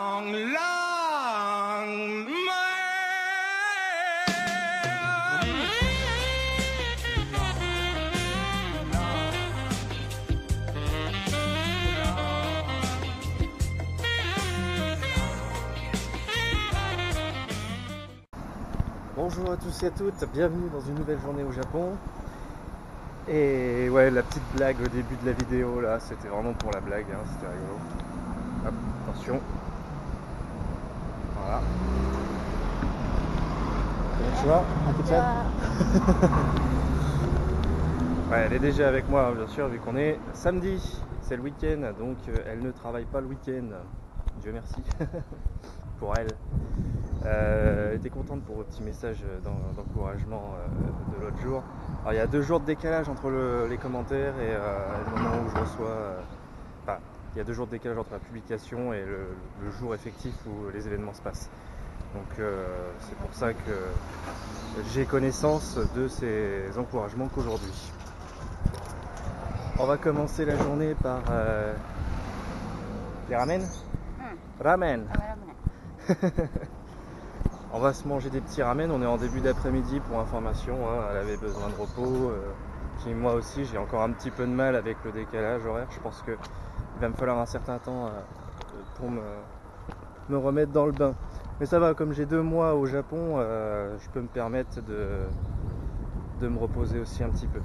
Bonjour à tous et à toutes, bienvenue dans une nouvelle journée au Japon. Et ouais, la petite blague au début de la vidéo là, c'était vraiment pour la blague, hein, c'était rigolo. Hop, attention. Voilà. Bonjour, ouais, elle est déjà avec moi, bien sûr, vu qu'on est samedi. C'est le week-end, donc elle ne travaille pas le week-end. Dieu merci pour elle. Elle était contente pour le petit message d'encouragement de l'autre jour. Alors il y a 2 jours de décalage entre les commentaires et le moment où je reçois. Enfin, il y a 2 jours de décalage entre la publication et le jour effectif où les événements se passent. Donc c'est pour ça que j'ai connaissance de ces encouragements qu'aujourd'hui. On va commencer la journée par les ramen. Ramen. On va se manger des petits ramen, on est en début d'après-midi pour information, hein. Elle avait besoin de repos, puis moi aussi j'ai encore un petit peu de mal avec le décalage horaire, je pense qu'il va me falloir un certain temps pour me remettre dans le bain. Mais ça va, comme j'ai 2 mois au Japon, je peux me permettre de me reposer aussi un petit peu.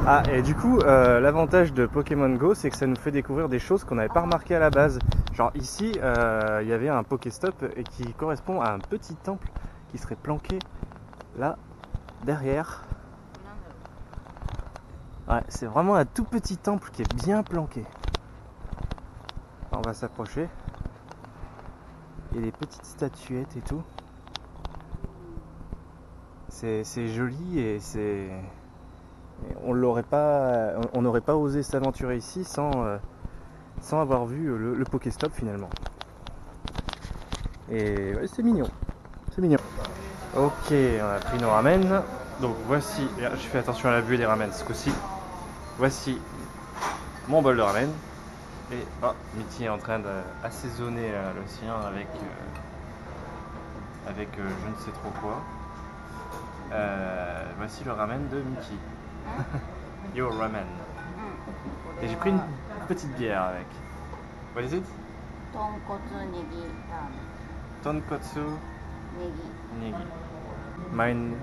Ah, et du coup, l'avantage de Pokémon Go, c'est que ça nous fait découvrir des choses qu'on n'avait pas remarquées à la base. Genre ici, il y avait un Pokéstop et qui correspond à un petit temple qui serait planqué là, derrière. Ouais, c'est vraiment un tout petit temple qui est bien planqué. On va s'approcher. Il y a des petites statuettes et tout. C'est joli et c'est... On n'aurait pas osé s'aventurer ici sans avoir vu le Pokéstop finalement. Et ouais, c'est mignon. C'est mignon. Ok, on a pris nos ramen. Donc voici, je fais attention à la vue des ramen ce coup-ci. Voici mon bol de ramen. Et Mitty est en train d'assaisonner le sien avec je ne sais trop quoi. Voici le ramen de Mitty. Yo ramen. Et j'ai pris une petite bière avec. What is it? Tonkotsu negi ramen. Tonkotsu Negi. negi. Mine.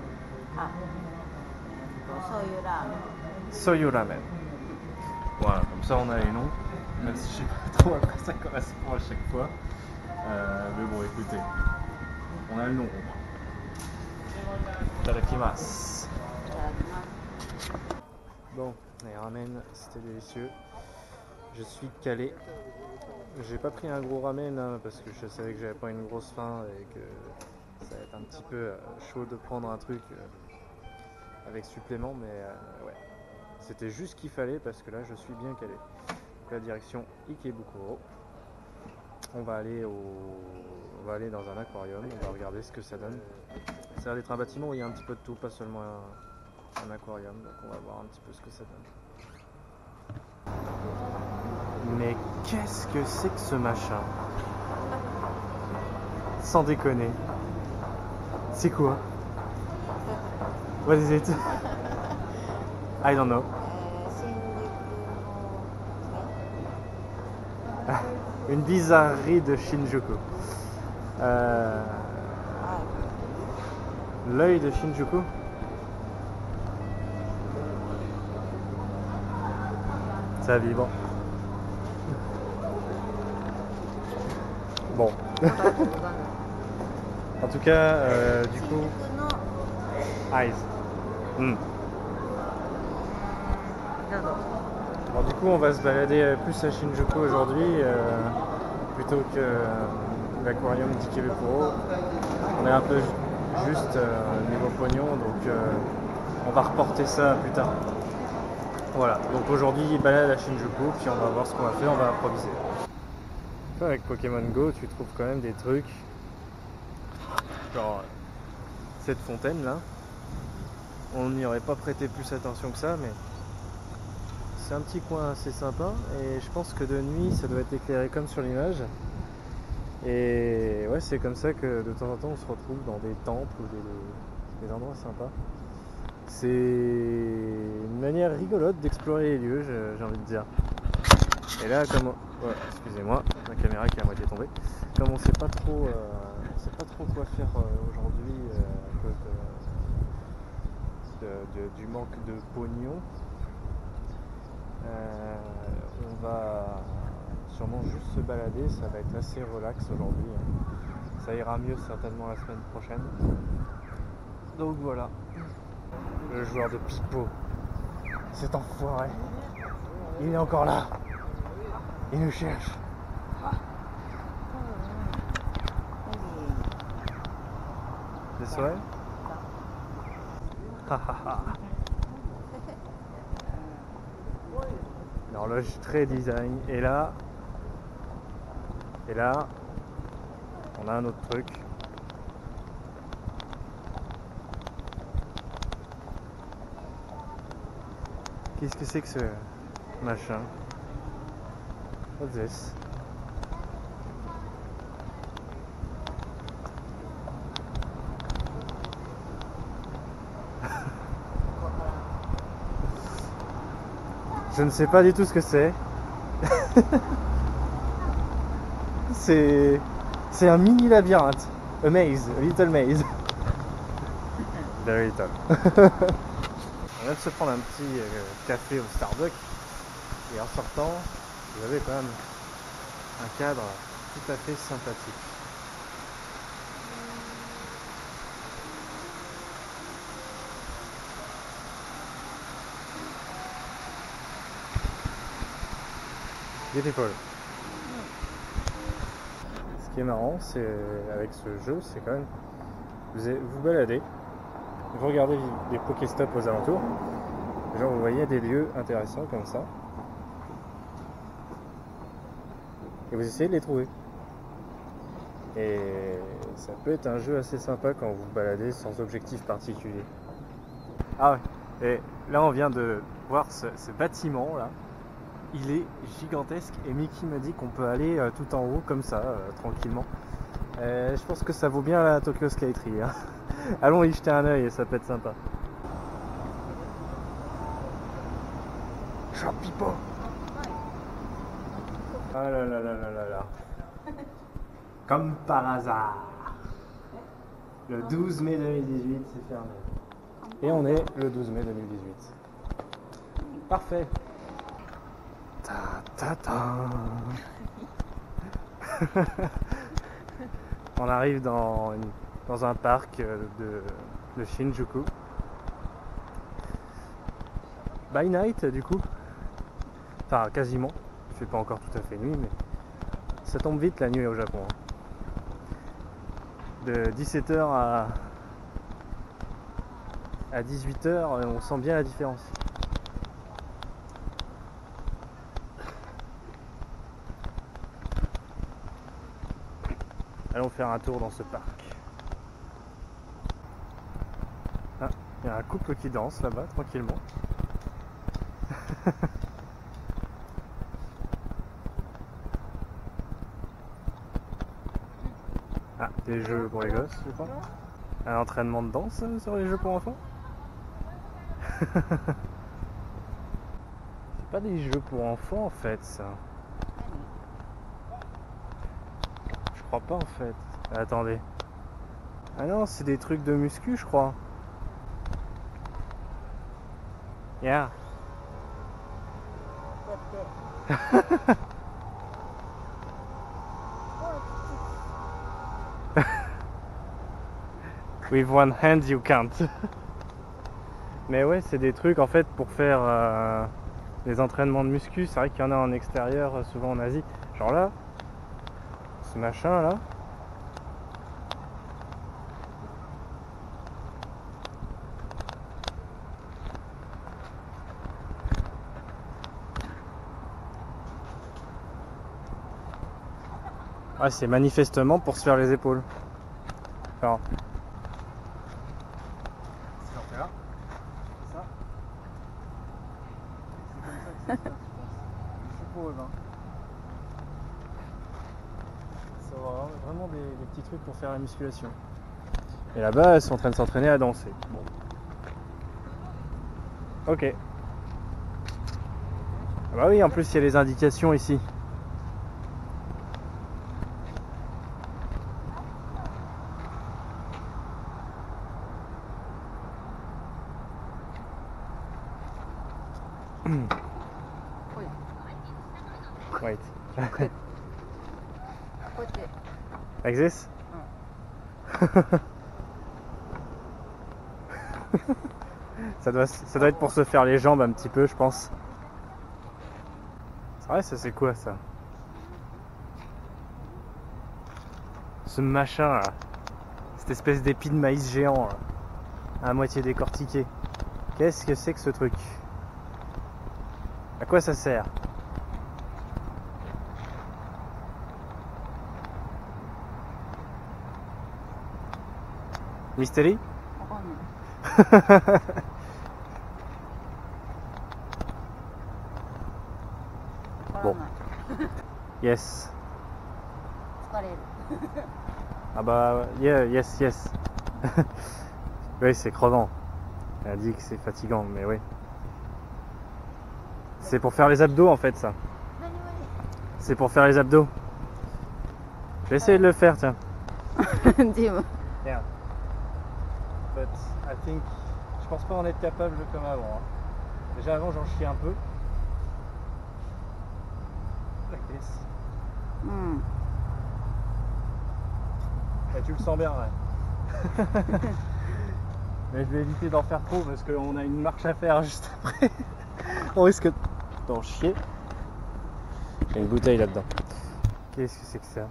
Soyu ramen. Soyu ramen. Voilà, comme ça on a les noms. Même si je sais pas trop à quoi ça correspond à chaque fois. Mais bon, écoutez, on a le nom. Itadakimasu. Bon, les ramen, c'était délicieux. Je suis calé. J'ai pas pris un gros ramen hein, parce que je savais que j'avais pas une grosse faim et que ça va être un petit peu chaud de prendre un truc avec supplément, mais ouais, c'était juste ce qu'il fallait parce que là je suis bien calé. Donc la direction Ikebukuro. On va aller dans un aquarium, on va regarder ce que ça donne. Ça a l'air d'être un bâtiment où il y a un petit peu de tout, pas seulement un aquarium, donc on va voir un petit peu ce que ça donne. Mais qu'est-ce que c'est que ce machin? Sans déconner. C'est quoi? What is it? I don't know. Une bizarrerie de Shinjuku. L'œil de Shinjuku. Ça vibre. Bon. En tout cas, du coup... Eyes. Alors du coup, on va se balader plus à Shinjuku aujourd'hui, plutôt que l'aquarium d'Ikebukuro. On est un peu juste niveau pognon, donc on va reporter ça plus tard. Voilà, donc aujourd'hui, balade à Shinjuku, puis on va voir ce qu'on va faire, on va improviser. Avec Pokémon Go, tu trouves quand même des trucs, genre cette fontaine là, on n'y aurait pas prêté plus attention que ça, mais c'est un petit coin assez sympa, et je pense que de nuit ça doit être éclairé comme sur l'image, Et ouais, c'est comme ça que de temps en temps on se retrouve dans des temples ou des endroits sympas. C'est une manière rigolote d'explorer les lieux, j'ai envie de dire. Et là, comme ouais, excusez-moi, ma caméra qui est à moitié tombée. Comme on sait pas trop, quoi faire aujourd'hui à cause du manque de pognon, on va sûrement juste se balader. Ça va être assez relax aujourd'hui. Ça ira mieux certainement la semaine prochaine. Donc voilà. Le joueur de pipeau, cet enfoiré, il est encore là. Il nous cherche. This way? L'horloge très design. Et là, on a un autre truc. Qu'est-ce que c'est que ce machin? What's this? Je ne sais pas du tout ce que c'est. C'est un mini labyrinthe. A maze, a little maze. Very little. On vient de se prendre un petit café au Starbucks. Et en sortant, vous avez quand même un cadre tout à fait sympathique. Beautiful. Ce qui est marrant, c'est avec ce jeu, c'est quand même vous baladez, vous regardez des Pokéstops aux alentours, genre vous voyez des lieux intéressants comme ça, et vous essayez de les trouver. Et ça peut être un jeu assez sympa quand vous vous baladez sans objectif particulier. Ah ouais, et là on vient de voir ce bâtiment là. Il est gigantesque et Mickey m'a dit qu'on peut aller tout en haut comme ça, tranquillement. Je pense que ça vaut bien la Tokyo Skytree. Hein. Allons y jeter un œil et ça peut être sympa. Chapipo. Ah là là là là là là. Comme par hasard. Le 12 mai 2018, c'est fermé. Et on est le 12 mai 2018. Parfait. Ta ta ta. On arrive dans un parc de Shinjuku. By night du coup. Enfin quasiment. Il fait pas encore tout à fait nuit mais ça tombe vite la nuit au Japon. De 17h à 18h on sent bien la différence. Allons faire un tour dans ce parc. Ah, il y a un couple qui danse là-bas, tranquillement. Ah, des jeux pour les gosses, je crois. Un entraînement de danse sur les jeux pour enfants. C'est pas des jeux pour enfants en fait, ça. Je crois pas en fait. Attendez. Ah non, c'est des trucs de muscu, je crois. Yeah. With one hand you can't. Mais ouais, c'est des trucs en fait pour faire des entraînements de muscu. C'est vrai qu'il y en a en extérieur, souvent en Asie. Genre là, ce machin là. Ah, c'est manifestement pour se faire les épaules. Alors, c'est genre là, c'est ça. C'est comme ça que ça se passe, je pense. Je suppose, hein. Ça va. vraiment des petits trucs pour faire la musculation. Et là-bas, elles sont en train de s'entraîner à danser. Bon. Ok. Ah bah oui, en plus il y a les indications ici. Wait. Like this? Ça doit être pour se faire les jambes un petit peu, je pense. C'est vrai, ça c'est quoi ça? Ce machin là. Cette espèce d'épi de maïs géant là, à moitié décortiqué. Qu'est-ce que c'est que ce truc? À quoi ça sert? Mystery? Bon. Yes. Ah bah, yeah, yes, yes. Oui, c'est crevant. Elle a dit que c'est fatigant, mais oui. C'est pour faire les abdos en fait, ça. C'est pour faire les abdos. Je vais essayer de le faire, tiens. Dis-moi. Yeah. But I think, je pense pas en être capable comme avant. Hein. Déjà avant, j'en chiais un peu. Like this. Et tu le sens bien, ouais. Mais je vais éviter d'en faire trop parce qu'on a une marche à faire juste après. On risque d'en chier. J'ai une bouteille là-dedans. Qu'est-ce que c'est que ça?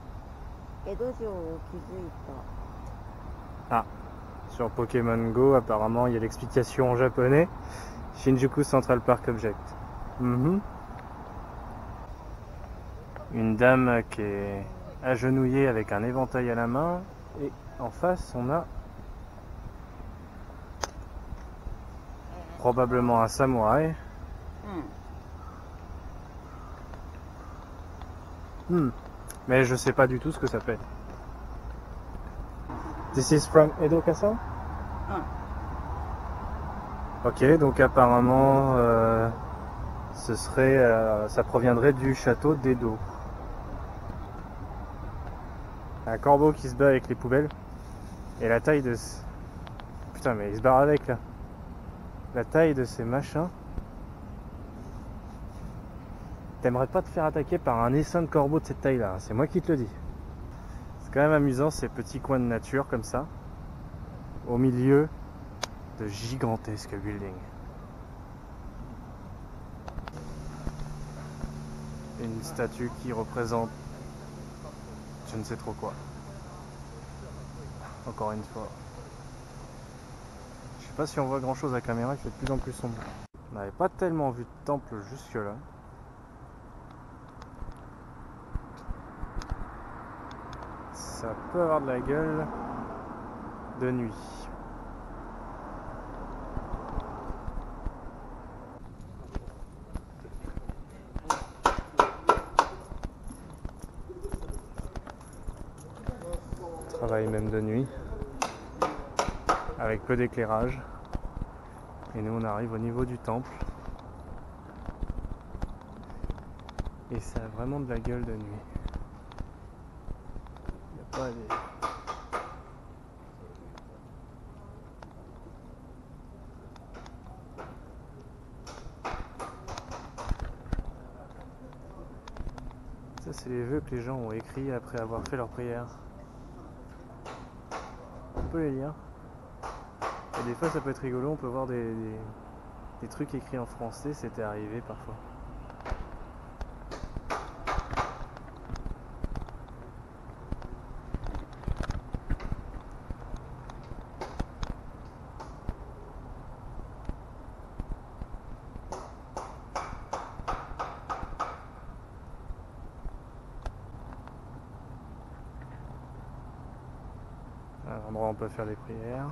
Ah, sur Pokémon Go, apparemment, il y a l'explication en japonais. Shinjuku Central Park Object. Une dame qui est agenouillée avec un éventail à la main. Et en face, on a probablement un samouraï. Mais je sais pas du tout ce que ça fait. This is from Edo Castle? Ok, donc apparemment ce serait, ça proviendrait du château d'Edo. Un corbeau qui se bat avec les poubelles. Et la taille de... Putain, mais il se barre avec là. La taille de ces machins. T'aimerais pas te faire attaquer par un essaim de corbeau de cette taille là, c'est moi qui te le dis. C'est quand même amusant ces petits coins de nature comme ça, au milieu de gigantesques buildings. Une statue qui représente je ne sais trop quoi. Encore une fois. Je sais pas si on voit grand chose à la caméra, il fait de plus en plus sombre. On n'avait pas tellement vu de temple jusque là. Ça peut avoir de la gueule de nuit. Travail même de nuit, avec peu d'éclairage. Et nous on arrive au niveau du temple. Et ça a vraiment de la gueule de nuit. Il n'y a pas des... Ça c'est les vœux que les gens ont écrits après avoir fait leur prière. On peut les lire. Et des fois ça peut être rigolo, on peut voir des trucs écrits en français, c'était arrivé parfois. Un endroit où on peut faire des prières.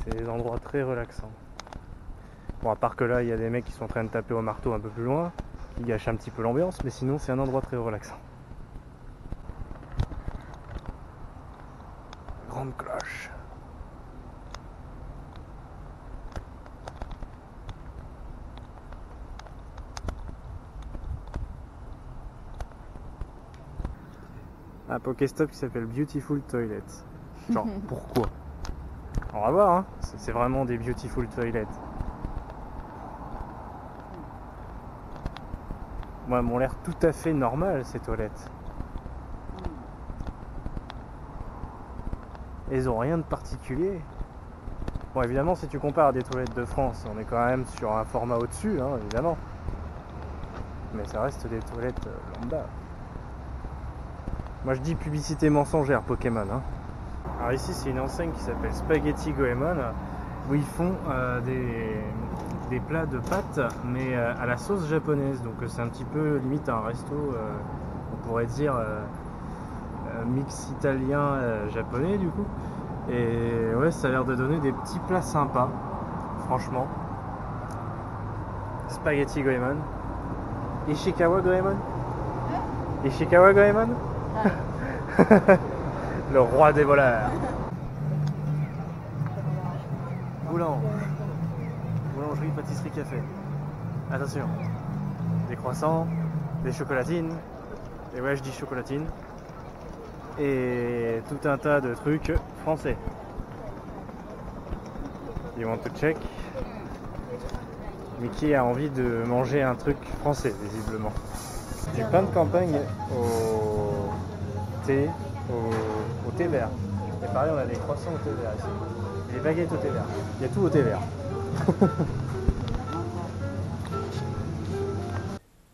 C'est des endroits très relaxants. Bon, à part que là, il y a des mecs qui sont en train de taper au marteau un peu plus loin, qui gâchent un petit peu l'ambiance, mais sinon, c'est un endroit très relaxant. Grande cloche. Un Pokéstop qui s'appelle Beautiful Toilet. Genre, pourquoi? On va voir, hein. C'est vraiment des Beautiful Toilets. Moi, elles m'ont l'air tout à fait normales, ces toilettes. Elles ont rien de particulier. Bon, évidemment, si tu compares à des toilettes de France, on est quand même sur un format au-dessus, hein, évidemment. Mais ça reste des toilettes lambda. Moi, je dis publicité mensongère Pokémon. Hein. Alors ici, c'est une enseigne qui s'appelle Spaghetti Goemon, où ils font des plats de pâtes, mais à la sauce japonaise. Donc c'est un petit peu limite un resto, on pourrait dire mix italien japonais du coup. Et ouais, ça a l'air de donner des petits plats sympas, franchement. Spaghetti Goemon. Ishikawa Goemon. Ishikawa Goemon. Le roi des voleurs. Boulangerie, pâtisserie, café. Attention. Des croissants, des chocolatines. Et ouais, je dis chocolatines. Et tout un tas de trucs français. You want to check? Mickey a envie de manger un truc français, visiblement. Du pain de campagne au thé, au thé vert. Et pareil, on a des croissants au thé vert ici. Des baguettes au thé vert. Il y a tout au thé vert.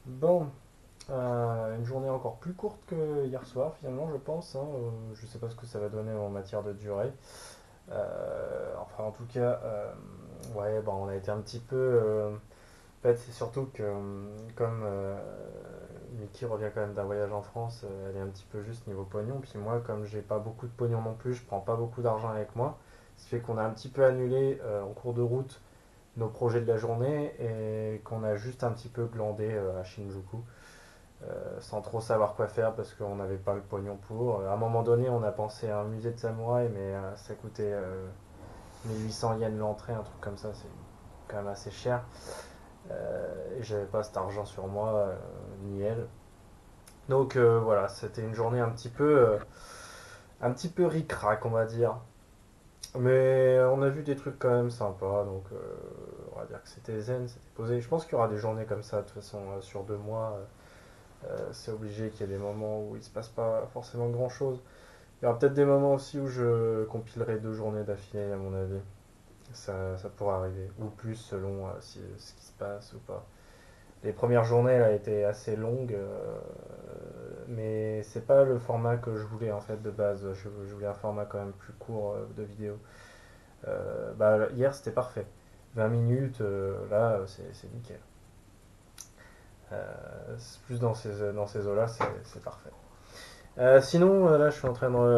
Bon, une journée encore plus courte que hier soir finalement, je pense. Hein. Je sais pas ce que ça va donner en matière de durée. Enfin, en tout cas, ouais, bon, on a été un petit peu. En fait, c'est surtout que comme Mickey revient quand même d'un voyage en France, elle est un petit peu juste niveau pognon. Puis moi, comme j'ai pas beaucoup de pognon non plus, je prends pas beaucoup d'argent avec moi. Ce qui fait qu'on a un petit peu annulé en cours de route nos projets de la journée et qu'on a juste un petit peu glandé à Shinjuku sans trop savoir quoi faire parce qu'on n'avait pas le pognon pour. À un moment donné, on a pensé à un musée de samouraï, mais ça coûtait 1800 yens l'entrée, un truc comme ça, c'est quand même assez cher. Et j'avais pas cet argent sur moi, ni elle. Donc voilà, c'était une journée un petit peu ric-rac, on va dire. Mais on a vu des trucs quand même sympas, donc on va dire que c'était zen, c'était posé. Je pense qu'il y aura des journées comme ça, de toute façon, sur 2 mois. C'est obligé qu'il y ait des moments où il se passe pas forcément grand chose. Il y aura peut-être des moments aussi où je compilerai 2 journées d'affilée, à mon avis. Ça pourrait arriver, ou plus selon ce qui se passe ou pas. Les premières journées elles étaient assez longues, mais c'est pas le format que je voulais en fait de base. Je voulais un format quand même plus court de vidéo. Hier c'était parfait. 20 minutes, là c'est nickel. Plus dans ces eaux-là, c'est parfait. Sinon, là,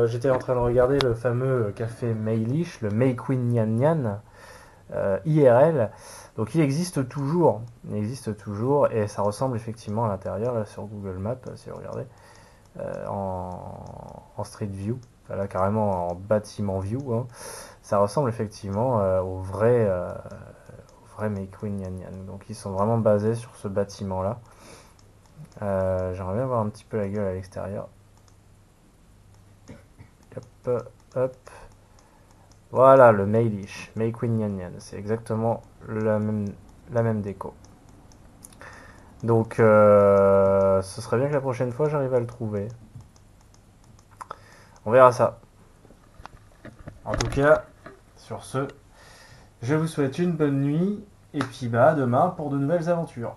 j'étais en train de regarder le fameux café Meilish, le Meikuin Nyan Nyan, IRL. Donc, il existe toujours. Et ça ressemble effectivement à l'intérieur, là, sur Google Maps, si vous regardez, en Street View. Enfin, là, carrément en bâtiment view. Hein. Ça ressemble effectivement au vrai Meikuin Nyan Nyan. Donc, ils sont vraiment basés sur ce bâtiment-là. J'aimerais bien voir un petit peu la gueule à l'extérieur. Hop. Voilà le Meilish, Meikuin Nyan Nyan. C'est exactement la même déco. Donc ce serait bien que la prochaine fois j'arrive à le trouver. On verra ça. En tout cas, sur ce, je vous souhaite une bonne nuit. Et puis à demain pour de nouvelles aventures.